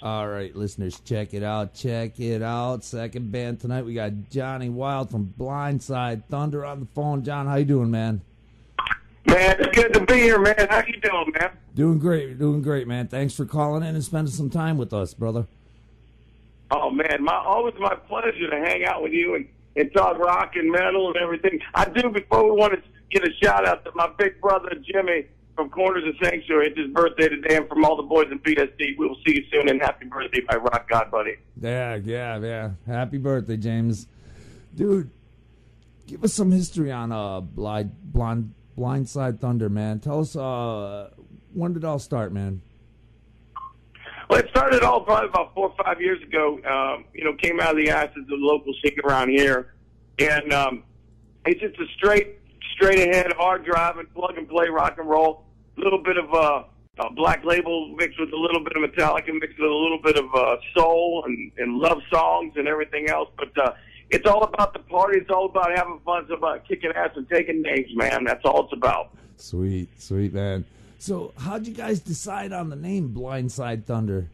All right, listeners, check it out. Check it out. Second band tonight, we got Johnny Wilde from Blindside Thunder on the phone. John, how you doing, man? Man, it's good to be here, man. How you doing, man? Doing great, man. Thanks for calling in and spending some time with us, brother. Oh, man, always my pleasure to hang out with you and talk rock and metal and everything. I do, before we want to get a shout-out to my big brother, Jimmy, from Corners of Sanctuary. It's his birthday today, and from all the boys in PSD, we will see you soon, and happy birthday, my rock god buddy. Yeah. Happy birthday, James. Dude, give us some history on Blindside Thunder, man. Tell us, when did it all start, man? Well, it started all probably about 4 or 5 years ago. Came out of the asses of the local scene around here. And it's just a straight ahead, hard driving, plug and play rock and roll. A little bit of a Black Label mixed with a little bit of Metallica, mixed with a little bit of soul and love songs and everything else. But it's all about the party. It's all about having fun. It's about kicking ass and taking names, man. That's all it's about. Sweet, man. So how'd you guys decide on the name Blindside Thunder?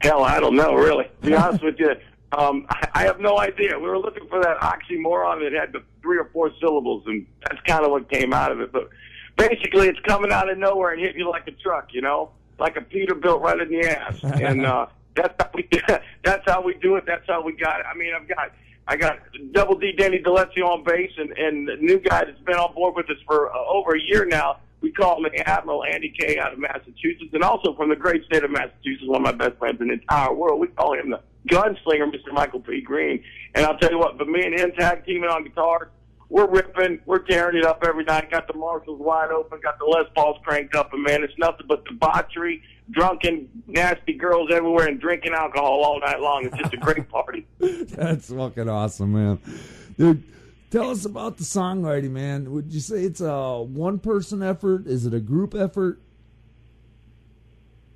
Hell, I don't know, really. To be honest with you, I have no idea. We were looking for that oxymoron that had the 3 or 4 syllables, and that's kind of what came out of it. But basically, it's coming out of nowhere and hitting you like a truck, like a Peterbilt right in the ass. And that's how we do it. That's how we got it. I mean, I got Double D Danny DeLezio on bass, and the new guy that's been on board with us for over a year now. We call him the Admiral, Andy Kay, out of Massachusetts, and also from the great state of Massachusetts, one of my best friends in the entire world. We call him the gunslinger, Mr. Michael P. Green. And I'll tell you what, but me and him tag teaming on guitar, we're ripping, we're tearing it up every night. Got the Marshalls wide open, got the Les Pauls cranked up, and man, it's nothing but debauchery, drunken, nasty girls everywhere, and drinking alcohol all night long. It's just a great party. That's fucking awesome, man. Dude, tell us about the songwriting, man. Would you say it's a one-person effort? Is it a group effort?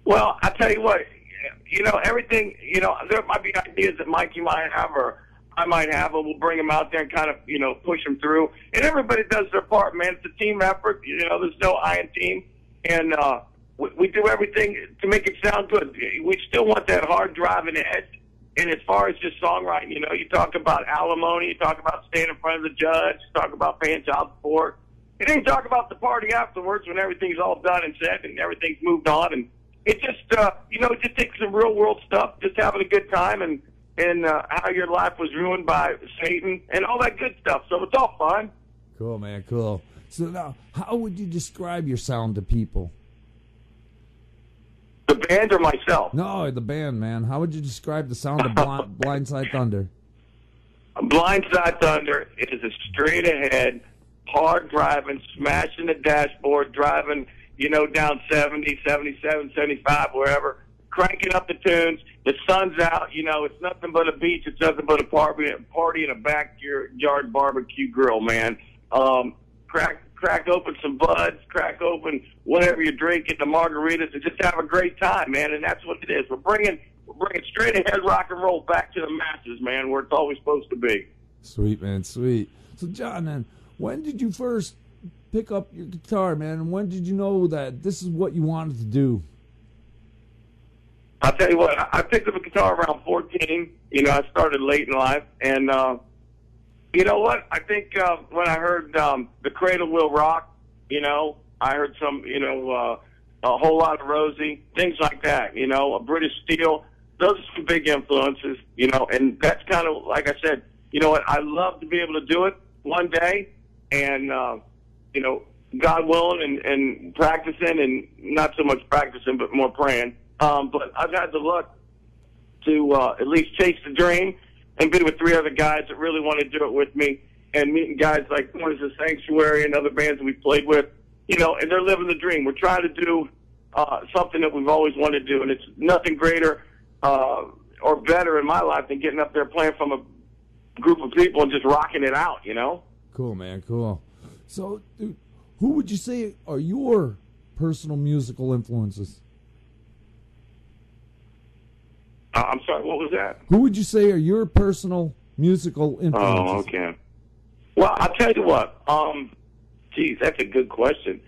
Well, I tell you what, everything, there might be ideas that Mikey might have or I might have, and we'll bring them out there and kind of, push them through. And everybody does their part, man. It's a team effort. There's no I in team. And we do everything to make it sound good. We still want that hard driving edge. And as far as just songwriting, you talk about alimony, you talk about staying in front of the judge, you talk about paying child support. And then you talk about the party afterwards when everything's all done and said and everything's moved on. And it just, it just takes some real world stuff, just having a good time and how your life was ruined by Satan and all that good stuff. So it's all fun. Cool, man, cool. So now, how would you describe your sound to people? The band or myself? No, the band, man. How would you describe the sound of Blindside Thunder? Blindside Thunder is a straight ahead, hard driving, smashing the dashboard, driving, down 70, 77, 75, wherever, cranking up the tunes. The sun's out, it's nothing but a beach. It's nothing but a party in a backyard barbecue grill, man. Crack open some buds, crack open whatever you drink, get the margaritas, and just have a great time, man. And that's what it is. We're bringing straight ahead rock and roll back to the masses, man, where it's always supposed to be. Sweet, man, sweet. So, John, man, when did you first pick up your guitar, man? And when did you know that this is what you wanted to do? I'll tell you what, I picked up a guitar around 14. I started late in life, and you know what? I think when I heard The Cradle Will Rock, I heard some, a whole lot of Rosie, things like that, a British Steel. Those are some big influences, and that's kind of, like I said, what? I love to be able to do it one day, and, God willing and practicing, and not so much practicing, but more praying. But I've had the luck to at least chase the dream and be with 3 other guys that really want to do it with me, and meeting guys like Corners of Sanctuary and other bands that we've played with, and they're living the dream. We're trying to do something that we've always wanted to do, and it's nothing greater or better in my life than getting up there playing from a group of people and just rocking it out, Cool, man, cool. So, dude, who would you say are your personal musical influences? I'm sorry, what was that? Who would you say are your personal musical influences? Oh, okay. Well, I'll tell you what. Geez, that's a good question.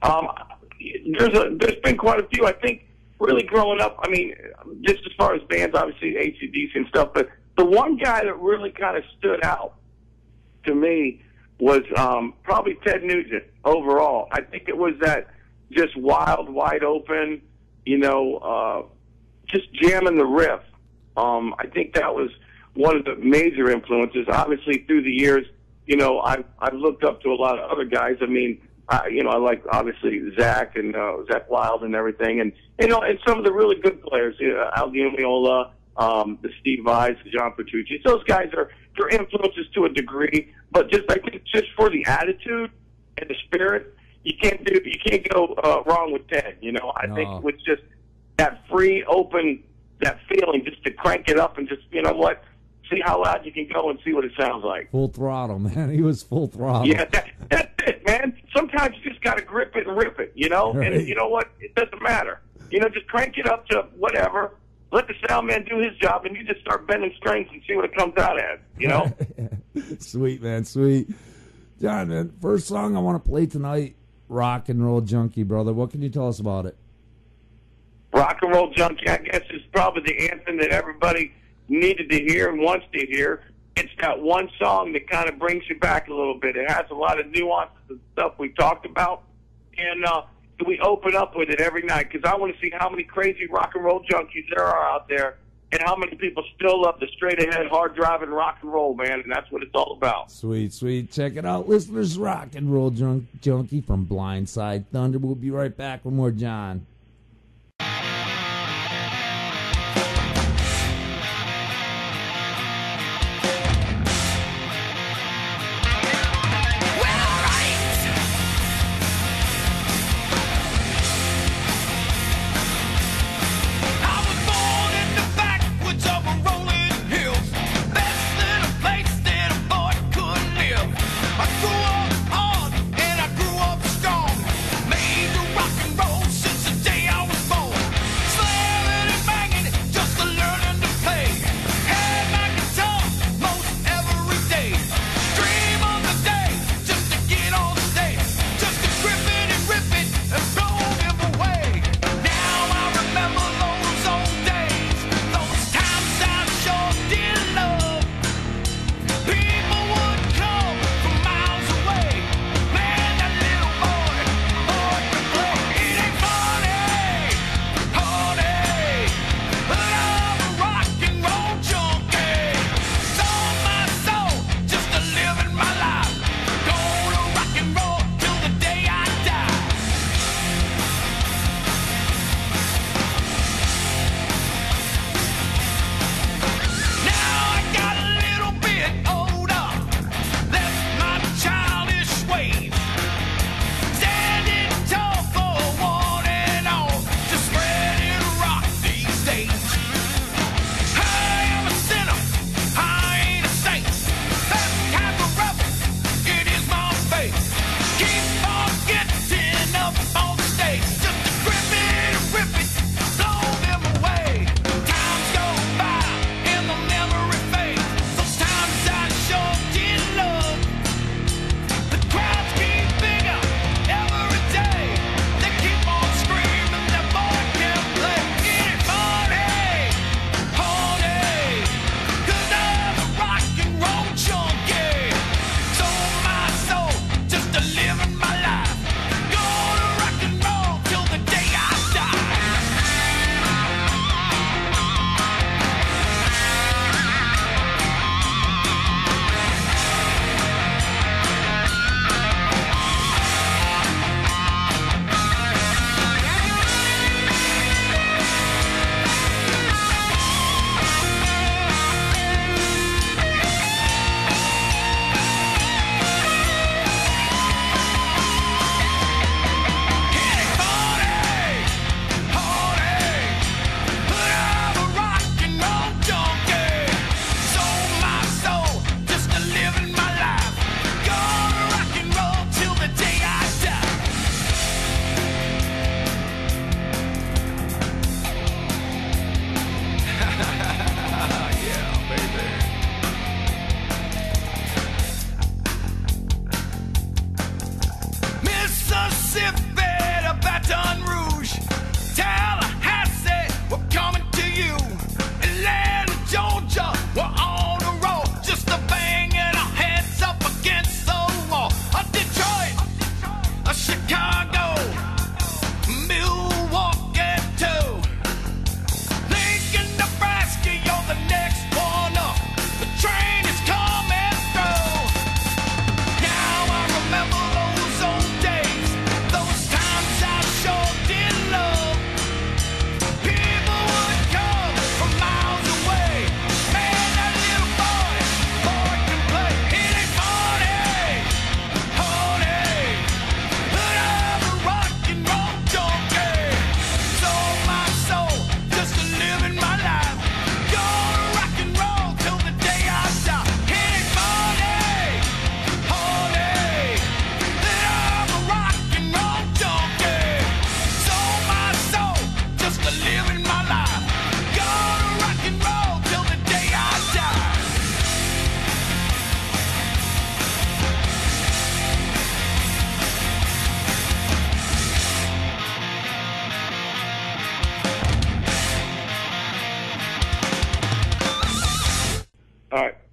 There's been quite a few. I think really growing up, I mean, just as far as bands, obviously AC/DC and stuff, but the one guy that really kind of stood out to me was probably Ted Nugent overall. I think it was that just wild, wide open, just jamming the riff. I think that was one of the major influences. Obviously, through the years, I've looked up to a lot of other guys. I mean, I like obviously Zach and Zach Wilde and everything, and and some of the really good players, Al Giamiola, the Steve Vais, the John Petrucci. Those guys are influences to a degree, but just I think just for the attitude and the spirit, you can't go wrong with Ted. I think with just that free, open, that feeling, just to crank it up and just see how loud you can go and see what it sounds like. Full throttle, man. He was full throttle. Yeah, that's it, man. Sometimes you just got to grip it and rip it, Right. And you know what? It doesn't matter. Just crank it up to whatever. Let the sound man do his job, and you just start bending strings and see what it comes out as, Sweet, man, sweet. John, man, first song I want to play tonight, Rock and Roll Junkie, brother. What can you tell us about it? Rock and Roll Junkie, I guess, is probably the anthem that everybody needed to hear and wants to hear. It's that one song that kind of brings you back a little bit. It has a lot of nuances and stuff we talked about, and we open up with it every night because I want to see how many crazy rock and roll junkies there are out there and how many people still love the straight-ahead, hard-driving rock and roll, man, and that's what it's all about. Sweet, sweet. Check it out, listeners. Rock and Roll Junkie from Blindside Thunder. We'll be right back with more John. Made the rock and roll since the day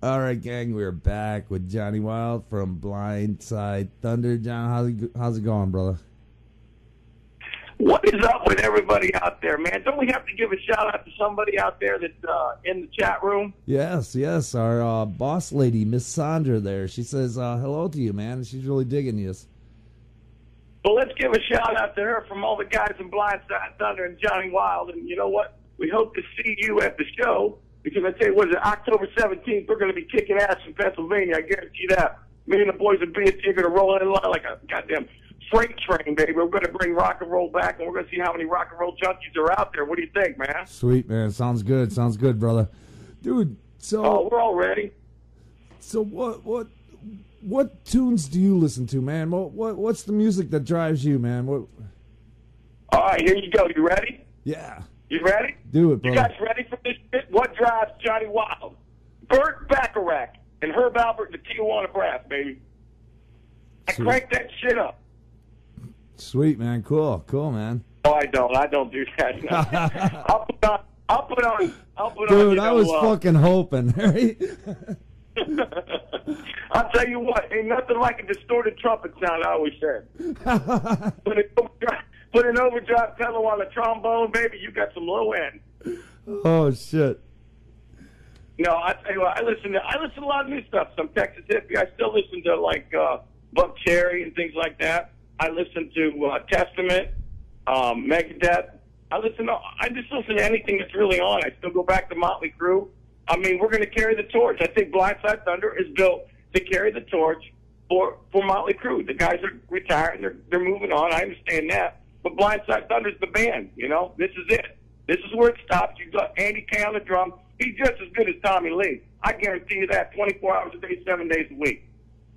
All right, gang, we're back with Johnny Wilde from Blindside Thunder. John, how's it going, brother? What is up with everybody out there, man? Don't we have to give a shout out to somebody out there that's in the chat room? Yes. Our boss lady, Miss Sandra there. She says hello to you, man. She's really digging you. Well, let's give a shout out to her from all the guys in Blindside Thunder and Johnny Wilde. And you know what? We hope to see you at the show because I tell you what, October 17th, we're going to be kicking ass in Pennsylvania. I guarantee that. Me and the boys at BST are going to roll in line like a goddamn freight train, baby. We're going to bring rock and roll back, and we're going to see how many rock and roll junkies are out there. What do you think, man? Sweet, man. Sounds good, brother. Dude, so... Oh, we're all ready. So what tunes do you listen to, man? What's the music that drives you, man? All right, here you go. You ready? Yeah. You ready? Do it, bro. You guys ready for this shit? What drives Johnny Wilde? Burt Bacharach and Herb Alpert and the Tijuana Brass, baby. I crank that shit up. Sweet, man. Cool, man. Oh, I don't do that. No. I'll put on. Dude, I was fucking hoping, right? I'll tell you what, ain't nothing like a distorted trumpet sound, I always said. Put an overdrive pedal on a trombone, baby, you got some low end. Oh, shit. No, I tell you what, I listen to a lot of new stuff. Some Texas hippie. I still listen to, like, Buck Cherry and things like that. I listen to Testament, Megadeth. I just listen to anything that's really on. I still go back to Motley Crue. I mean, we're going to carry the torch. I think Blindside Thunder is built to carry the torch for Motley Crue. The guys are retiring. They're moving on. I understand that. But Blindside Thunder's the band, you know? This is it. This is where it stops. You've got Andy Kay on the drum. He's just as good as Tommy Lee. I guarantee you that 24 hours a day, 7 days a week,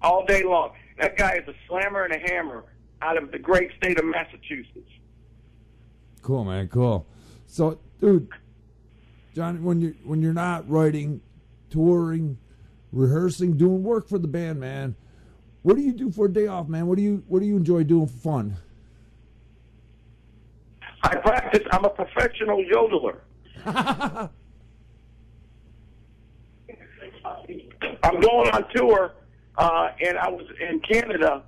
all day long. That guy is a slammer and a hammer out of the great state of Massachusetts. Cool, man. Cool. So, dude, John, when you're not writing, touring, rehearsing, doing work for the band, man, what do you do for a day off, man? What do you enjoy doing for fun? I practice. I'm a professional yodeler. I'm going on tour, and I was in Canada,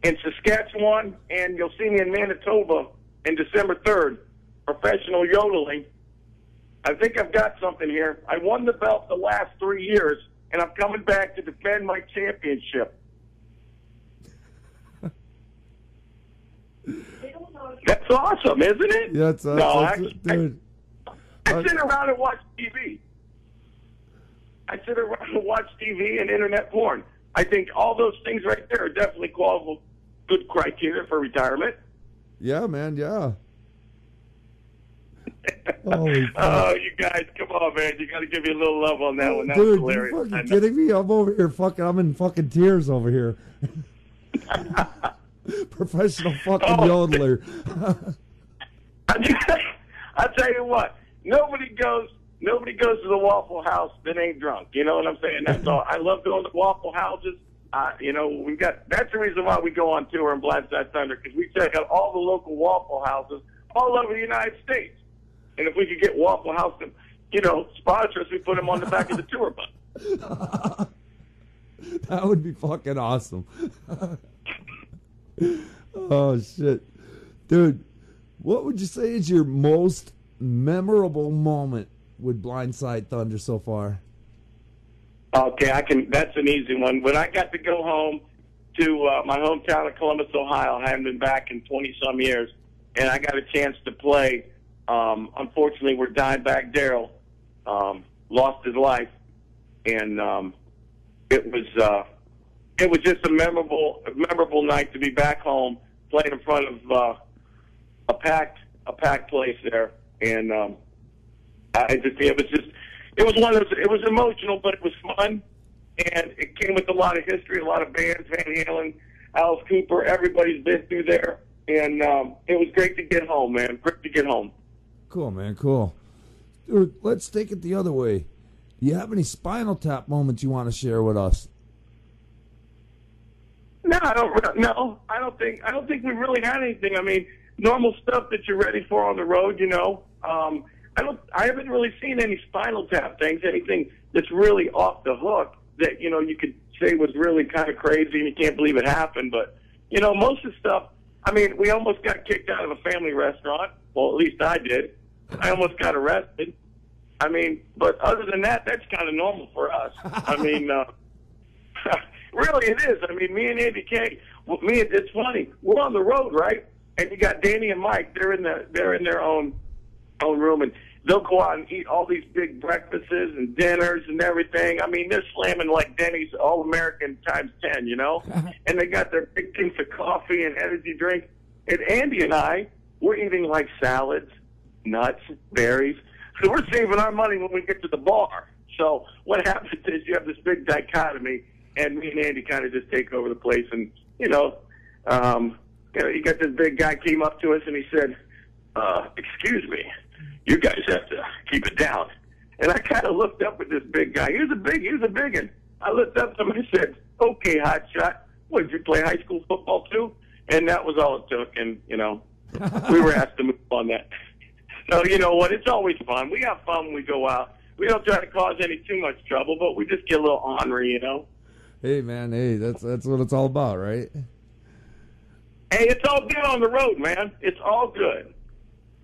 in Saskatchewan, and you'll see me in Manitoba in December 3rd. Professional yodeling. I think I've got something here. I won the belt the last 3 years, and I'm coming back to defend my championship. That's awesome, isn't it? Yeah, that's awesome. Dude. I sit around and watch TV. I sit around and watch TV and internet porn. I think all those things right there are definitely good criteria for retirement. Yeah, man, yeah. Oh, you guys, come on, man. You got to give me a little love on that one. That Dude, was hilarious. You fucking kidding me? I'm over here I'm in fucking tears over here. Professional fucking yodeler. I'll tell you what, nobody goes to the Waffle House that ain't drunk. You know what I'm saying? That's all. I love going to Waffle Houses. You know, that's the reason why we go on tour in Blindside Thunder, because we check out all the local Waffle Houses all over the United States. And if we could get Waffle House to, you know, sponsor us, we put them on the back of the tour bus. That would be fucking awesome. Oh, shit. Dude, what would you say is your most memorable moment with Blindside Thunder so far? Okay, that's an easy one. When I got to go home to my hometown of Columbus, Ohio, I haven't been back in 20-some years, and I got a chance to play. Unfortunately, where Dimebag Darrell lost his life, and it was just a memorable night to be back home, playing in front of a packed place there, and it was emotional, but it was fun, and it came with a lot of history, a lot of bands, Van Halen, Alice Cooper, everybody's been through there, and it was great to get home, man. Great to get home. Cool, man, cool. Dude, let's take it the other way. Do you have any Spinal Tap moments you want to share with us? No, I don't think we really had anything. I mean, normal stuff that you're ready for on the road, you know. I haven't really seen any Spinal Tap things, anything that's really off the hook. that, you know, you could say was really kind of crazy and you can't believe it happened. But, you know, most of the stuff, I mean, we almost got kicked out of a family restaurant. Well, at least I did. I almost got arrested. I mean, but other than that, that's kind of normal for us. I mean, really it is. I mean, me and Andy K, it's funny. We're on the road, right? And you got Danny and Mike. They're in their own room, and they'll go out and eat all these big breakfasts and dinners and everything. I mean, they're slamming like Denny's All-American times 10, you know? And they got their big things of coffee and energy drink. And Andy and I, we're eating like salads, nuts, berries. So we're saving our money when we get to the bar. So what happens is you have this big dichotomy, and me and Andy kind of just take over the place. And, you know, you got this big guy came up to us, and he said, excuse me, you guys have to keep it down. And I kind of looked up at this big guy. He was a big one. I looked up to him and said, okay, hotshot, what, did you play high school football too? And that was all it took. And, you know, we were asked to move on that. So, you know what, it's always fun. We have fun when we go out. We don't try to cause any too much trouble, but we just get a little ornery, you know. Hey, man, hey, that's what it's all about, right? Hey, it's all good on the road, man. It's all good.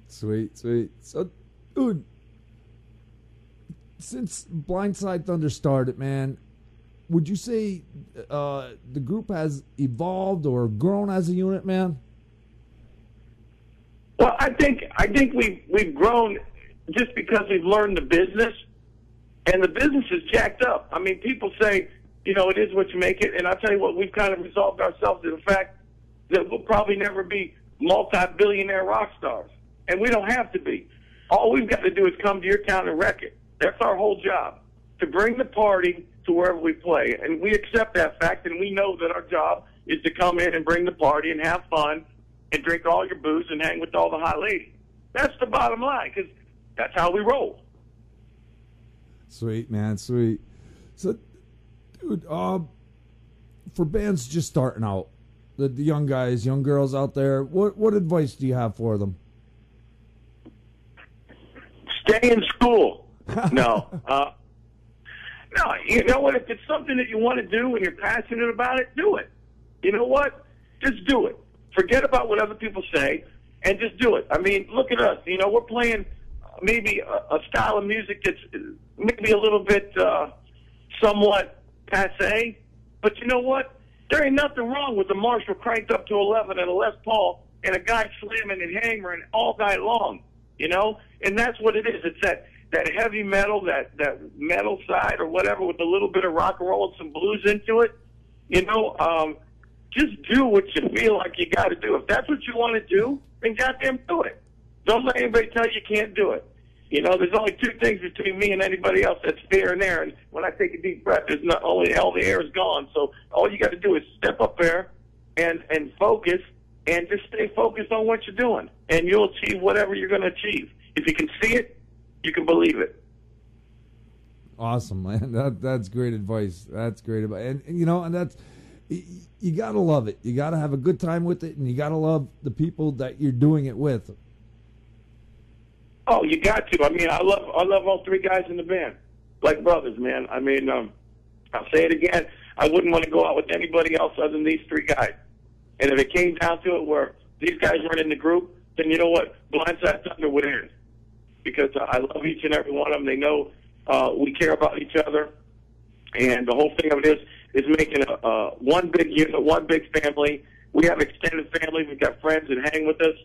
Sweet. So, dude, since Blindside Thunder started, man, would you say the group has evolved or grown as a unit, man? Well, I think we've grown just because we've learned the business, and the business is jacked up. I mean, people say, you know, it is what you make it, and I'll tell you what, we've kind of resolved ourselves to the fact that we'll probably never be multi-billionaire rock stars, and we don't have to be. All we've got to do is come to your town and wreck it. That's our whole job, to bring the party to wherever we play, and we accept that fact, and we know that our job is to come in and bring the party and have fun and drink all your booze and hang with all the hot ladies. That's the bottom line, because that's how we roll. Sweet, man, sweet. So, dude, for bands just starting out, the young guys, young girls out there, what advice do you have for them? Stay in school. No. No, you know what? If it's something that you want to do and you're passionate about it, do it. You know what? Just do it. Forget about what other people say and just do it. I mean, look at us. You know, we're playing maybe a style of music that's maybe a little bit somewhat passé, but you know what? There ain't nothing wrong with the Marshall cranked up to 11 and a Les Paul and a guy slamming and hammering all night long, you know? And that's what it is. It's that heavy metal, that metal side or whatever with a little bit of rock and roll and some blues into it, you know? Just do what you feel like you got to do. If that's what you want to do, then goddamn do it. Don't let anybody tell you can't do it. You know, there's only two things between me and anybody else. That's fear and air. And when I take a deep breath, there's not only all the air is gone. So all you got to do is step up there and focus and just stay focused on what you're doing. And you'll achieve whatever you're going to achieve. If you can see it, you can believe it. Awesome, man. That's great advice. That's great advice. And you know, and that's, you got to love it. You got to have a good time with it, and you got to love the people that you're doing it with. Oh, you got to. I mean, I love all three guys in the band, like brothers, man. I mean, I'll say it again. I wouldn't want to go out with anybody else other than these three guys. And if it came down to it where these guys weren't in the group, then you know what? Blindside Thunder would end. Because I love each and every one of them. They know we care about each other. And the whole thing of it is making one big unit, one big family. We have extended family. We've got friends that hang with us.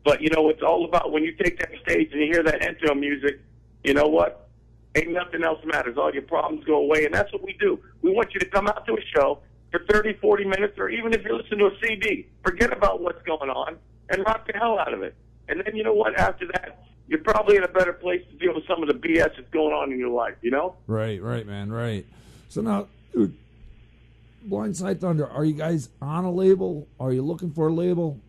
But, you know, it's all about when you take that stage and you hear that intro music, you know what? Ain't nothing else matters. All your problems go away. And that's what we do. We want you to come out to a show for 30, 40 minutes, or even if you listen to a CD, forget about what's going on and rock the hell out of it. And then, you know what? After that, you're probably in a better place to deal with some of the BS that's going on in your life, you know? Right, man, right. So now, dude, Blindside Thunder, are you guys on a label? Are you looking for a label?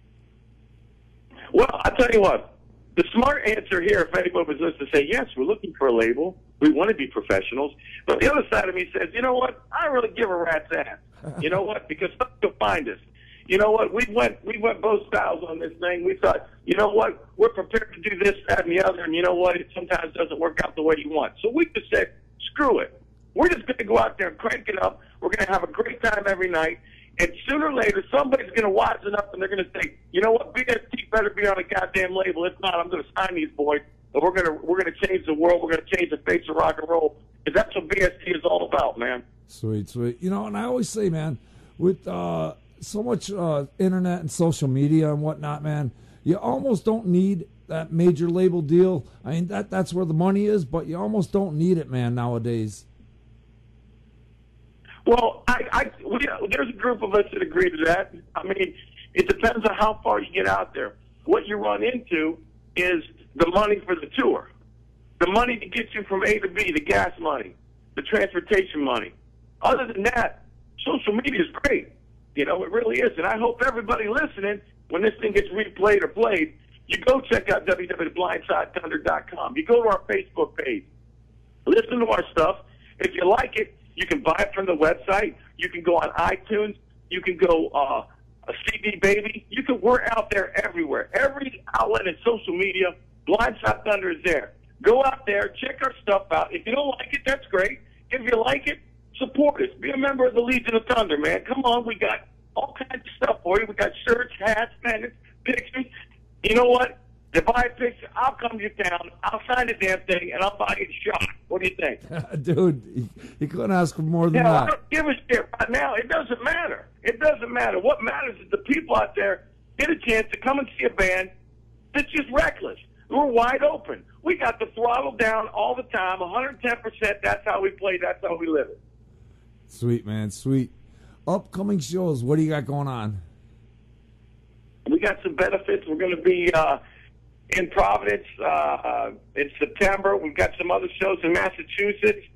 Well, I'll tell you what. The smart answer here, if anybody was listening, to say, yes, we're looking for a label. We want to be professionals. But the other side of me says, you know what? I don't really give a rat's ass. You know what? Because somebody will find us. You know what? We went both styles on this thing. We thought, you know what? We're prepared to do this, that, and the other. And you know what? It sometimes doesn't work out the way you want. So we just said, screw it. We're just going to go out there and crank it up. We're going to have a great time every night. And sooner or later, somebody's going to wisen up, and they're going to say, you know what, BST better be on a goddamn label. If not, I'm going to sign these boys, and we're going to change the world. We're going to change the face of rock and roll, because that's what BST is all about, man. Sweet, sweet. You know, and I always say, man, with so much internet and social media and whatnot, man, you almost don't need that major label deal. I mean, that's where the money is, but you almost don't need it, man, nowadays. Well, there's a group of us that agree to that. I mean, it depends on how far you get out there. What you run into is the money for the tour, the money to get you from A to B, the gas money, the transportation money. Other than that, social media is great. You know, it really is. And I hope everybody listening, when this thing gets replayed or played, you go check out www.blindsidethunder.com. You go to our Facebook page. Listen to our stuff. If you like it, you can buy it from the website. You can go on iTunes. You can go a CD Baby. We're out there everywhere. Every outlet in social media, Blindside Thunder is there. Go out there, check our stuff out. If you don't like it, that's great. If you like it, support us. Be a member of the Legion of Thunder, man. Come on, we got all kinds of stuff for you. We got shirts, hats, magnets, pictures. You know what? To buy a picture, I'll come to your town, I'll sign the damn thing, and I'll buy you a shot. What do you think? Dude, you couldn't ask for more than that. I don't give a shit right now. It doesn't matter. It doesn't matter. What matters is the people out there get a chance to come and see a band that's just reckless. We're wide open. We got the throttle down all the time, 110%. That's how we play. That's how we live it. Sweet, man. Sweet. Upcoming shows, what do you got going on? We got some benefits. We're going to be in Providence in September. We've got some other shows in Massachusetts,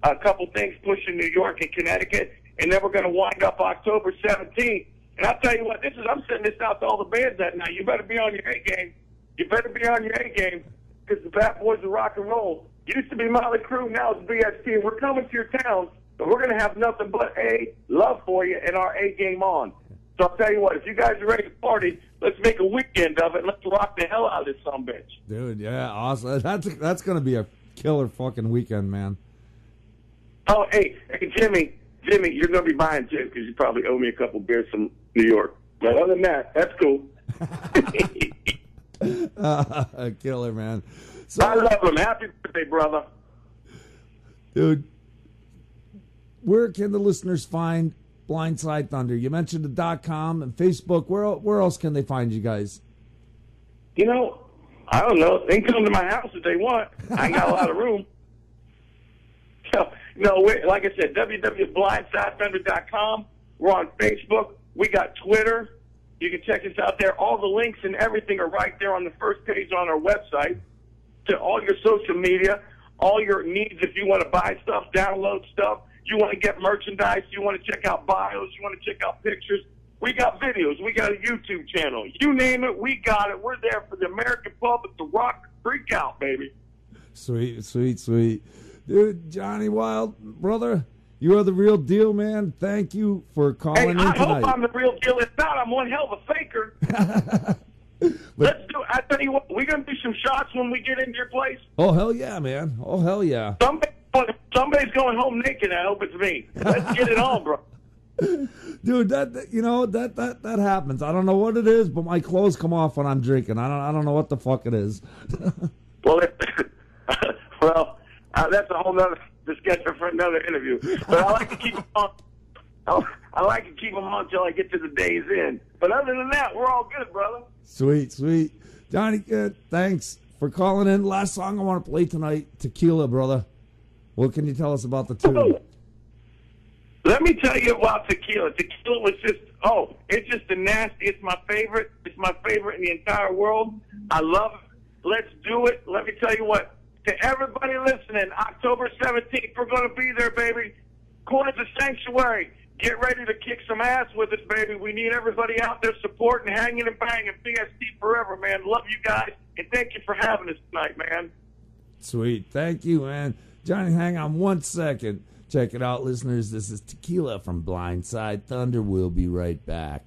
a couple things pushing New York and Connecticut, and then we're going to wind up October 17th. And I'll tell you what, I'm sending this out to all the bands that night. You better be on your A game. You better be on your A game, because the Bad Boys of Rock and Roll used to be Motley Crue, now it's BST. We're coming to your town, but we're going to have nothing but love for you and our A game on. So I'll tell you what, if you guys are ready to party, let's make a weekend of it. Let's rock the hell out of this sumbitch. Dude, yeah, awesome. That's going to be a killer fucking weekend, man. Oh, hey, Jimmy, you're going to be buying too, because you probably owe me a couple beers from New York. But other than that, that's cool. Killer, man. So, I love him. Happy birthday, brother. Dude, where can the listeners find Blindside Thunder? You mentioned the .com and Facebook. Where else can they find you guys? You know, I don't know. They can come to my house if they want. I ain't got a lot of room. So, like I said, www.blindsidethunder.com. We're on Facebook. We got Twitter. You can check us out there. All the links and everything are right there on the first page on our website. To all your social media, all your needs if you want to buy stuff, download stuff. You want to get merchandise, you want to check out bios, you want to check out pictures. We got videos, we got a YouTube channel. You name it, we got it. We're there for the American public to rock, freak out, baby. Sweet, sweet, sweet. Dude, Johnny Wilde, brother, you are the real deal, man. Thank you for calling in tonight. I hope I'm the real deal. If not, I'm one hell of a faker. Let's do it. I tell you what, we're going to do some shots when we get into your place. Oh, hell yeah, man. Oh, hell yeah. Somebody's going home naked. I hope it's me. Let's get it on, bro. Dude, that happens. I don't know what it is, but my clothes come off when I'm drinking. I don't know what the fuck it is. Well, that's a whole nother discussion for another interview. But I like to keep them on. I like to keep them on until I get to the day's end. But other than that, we're all good, brother. Sweet, sweet. Johnny, thanks for calling in. Last song I want to play tonight, Tequila, brother. What can you tell us about the tune? Let me tell you about Tequila. Tequila was it's just the nasty. It's my favorite. It's my favorite in the entire world. I love it. Let's do it. Let me tell you what. To everybody listening, October 17th, we're going to be there, baby. Corners of Sanctuary. Get ready to kick some ass with us, baby. We need everybody out there supporting, hanging and banging. BST forever, man. Love you guys, and thank you for having us tonight, man. Sweet. Thank you, man. Johnny, hang on 1 second. Check it out, listeners. This is Tequila from Blindside Thunder. We'll be right back.